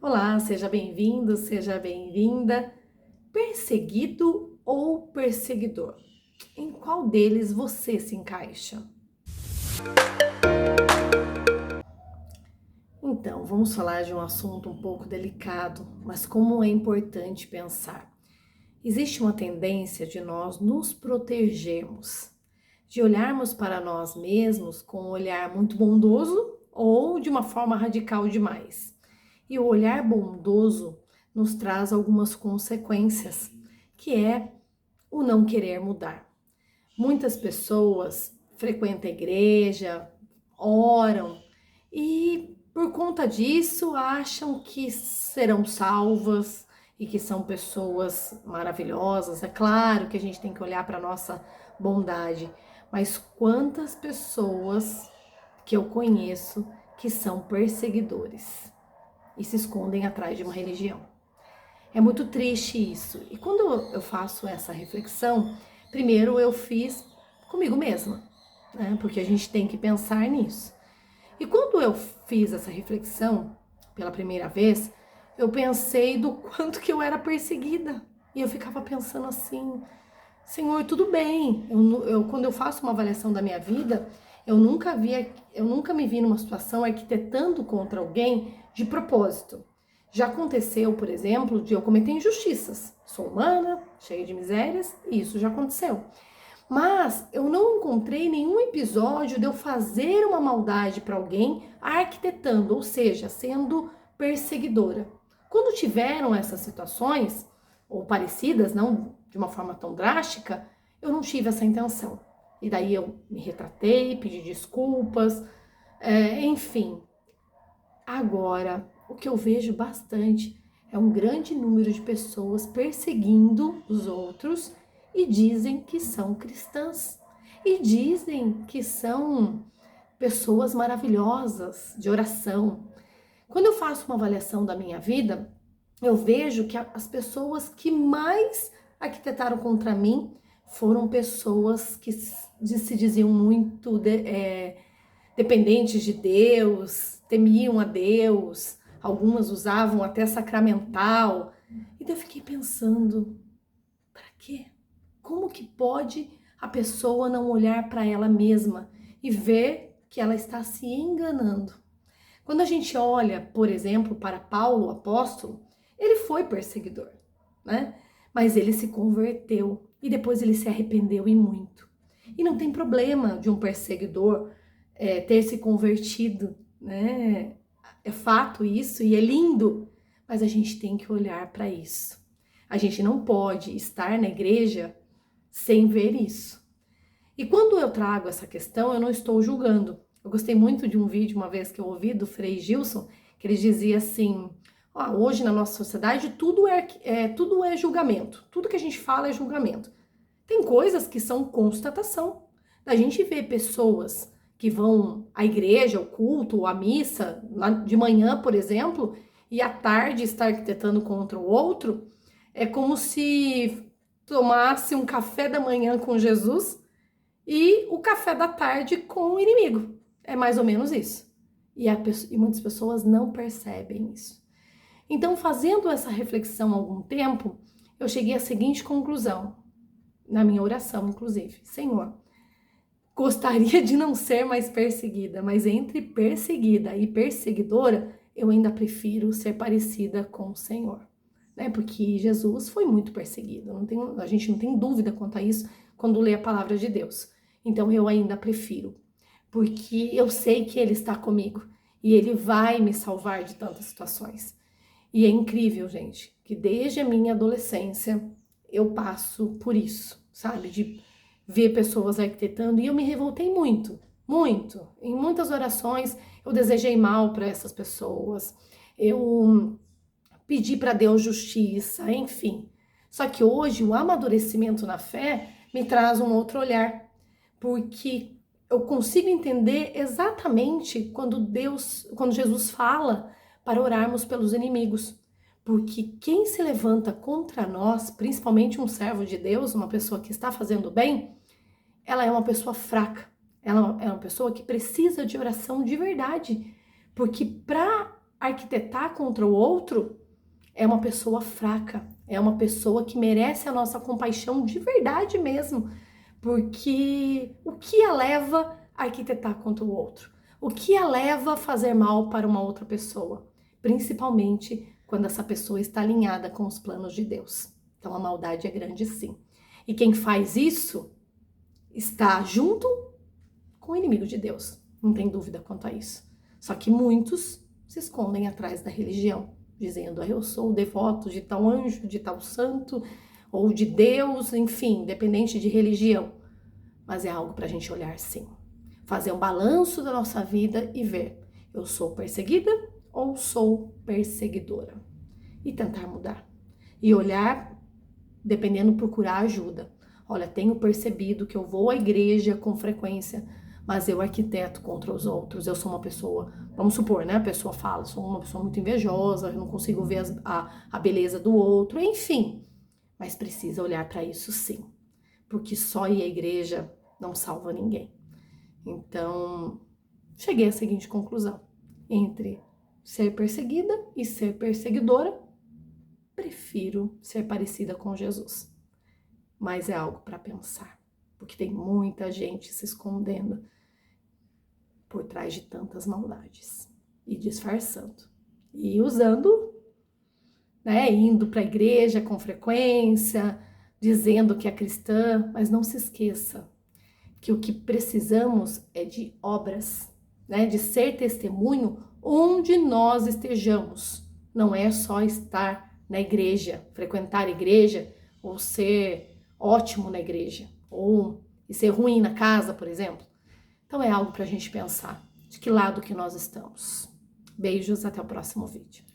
Olá, seja bem-vindo, seja bem-vinda. Perseguido ou perseguidor? Em qual deles você se encaixa? Então, vamos falar de um assunto um pouco delicado, mas como é importante pensar. Existe uma tendência de nós nos protegermos, de olharmos para nós mesmos com um olhar muito bondoso ou de uma forma radical demais. E o olhar bondoso nos traz algumas consequências, que é o não querer mudar. Muitas pessoas frequentam a igreja, oram e por conta disso acham que serão salvas e que são pessoas maravilhosas. É claro que a gente tem que olhar para a nossa bondade, mas quantas pessoas que eu conheço que são perseguidores e se escondem atrás de uma religião. É muito triste isso. E quando eu faço essa reflexão, primeiro eu fiz comigo mesma, né? Porque a gente tem que pensar nisso. E quando eu fiz essa reflexão pela primeira vez, eu pensei do quanto que eu era perseguida. E eu ficava pensando assim, Senhor, tudo bem. Quando eu faço uma avaliação da minha vida, eu nunca me vi numa situação arquitetando contra alguém de propósito. Já aconteceu, por exemplo, de eu cometer injustiças. Sou humana, cheia de misérias, e isso já aconteceu. Mas eu não encontrei nenhum episódio de eu fazer uma maldade para alguém arquitetando, ou seja, sendo perseguidora. Quando tiveram essas situações, ou parecidas, não de uma forma tão drástica, eu não tive essa intenção. E daí eu me retratei, pedi desculpas, enfim. Agora, o que eu vejo bastante é um grande número de pessoas perseguindo os outros e dizem que são cristãs. E dizem que são pessoas maravilhosas de oração. Quando eu faço uma avaliação da minha vida, eu vejo que as pessoas que mais arquitetaram contra mim foram pessoas que se diziam muito dependentes de Deus, temiam a Deus, algumas usavam até sacramental. E daí eu fiquei pensando, para quê? Como que pode a pessoa não olhar para ela mesma e ver que ela está se enganando? Quando a gente olha, por exemplo, para Paulo, o apóstolo, ele foi perseguidor, né? Mas ele se converteu e depois ele se arrependeu e muito. E não tem problema de um perseguidor ter se convertido, né? É fato isso e é lindo, mas a gente tem que olhar para isso. A gente não pode estar na igreja sem ver isso. E quando eu trago essa questão, eu não estou julgando. Eu gostei muito de um vídeo uma vez que eu ouvi do Frei Gilson, que ele dizia assim: hoje na nossa sociedade tudo é julgamento, tudo que a gente fala é julgamento. Tem coisas que são constatação. A gente vê pessoas que vão à igreja, ao culto, à missa, de manhã, por exemplo, e à tarde está arquitetando contra o outro, é como se tomasse um café da manhã com Jesus e o café da tarde com o inimigo. É mais ou menos isso. E muitas pessoas não percebem isso. Então, fazendo essa reflexão há algum tempo, eu cheguei à seguinte conclusão, na minha oração, inclusive: Senhor, gostaria de não ser mais perseguida, mas entre perseguida e perseguidora, eu ainda prefiro ser parecida com o Senhor. Né? Porque Jesus foi muito perseguido, a gente não tem dúvida quanto a isso quando lê a palavra de Deus. Então eu ainda prefiro, porque eu sei que Ele está comigo e Ele vai me salvar de tantas situações. E é incrível, gente, que desde a minha adolescência eu passo por isso, sabe? De ver pessoas arquitetando e eu me revoltei muito, muito. Em muitas orações eu desejei mal para essas pessoas, eu pedi para Deus justiça, enfim. Só que hoje o amadurecimento na fé me traz um outro olhar, porque eu consigo entender exatamente quando Jesus fala para orarmos pelos inimigos. Porque quem se levanta contra nós, principalmente um servo de Deus, uma pessoa que está fazendo bem, ela é uma pessoa fraca. Ela é uma pessoa que precisa de oração de verdade. Porque para arquitetar contra o outro, é uma pessoa fraca, é uma pessoa que merece a nossa compaixão de verdade mesmo, porque o que a leva a arquitetar contra o outro? O que a leva a fazer mal para uma outra pessoa? Principalmente quando essa pessoa está alinhada com os planos de Deus. Então a maldade é grande sim. E quem faz isso está junto com o inimigo de Deus, não tem dúvida quanto a isso. Só que muitos se escondem atrás da religião, dizendo: eu sou devoto de tal anjo, de tal santo, ou de Deus, enfim, independente de religião. Mas é algo para a gente olhar sim. Fazer um balanço da nossa vida e ver: eu sou perseguida ou sou perseguidora? E tentar mudar. E olhar, dependendo, procurar ajuda. Olha, tenho percebido que eu vou à igreja com frequência, mas eu arquiteto contra os outros. Eu sou uma pessoa, vamos supor, né? A pessoa fala, sou uma pessoa muito invejosa, eu não consigo ver a beleza do outro, enfim. Mas precisa olhar para isso sim, porque só ir à igreja não salva ninguém. Então, cheguei à seguinte conclusão: entre ser perseguida e ser perseguidora, prefiro ser parecida com Jesus. Mas é algo para pensar, porque tem muita gente se escondendo por trás de tantas maldades e disfarçando e usando, né, indo para a igreja com frequência, dizendo que é cristã, mas não se esqueça que o que precisamos é de obras, né, de ser testemunho onde nós estejamos. Não é só estar na igreja, frequentar a igreja ou ser ótimo na igreja, ou e ser ruim na casa, por exemplo. Então é algo para a gente pensar de que lado que nós estamos. Beijos, até o próximo vídeo.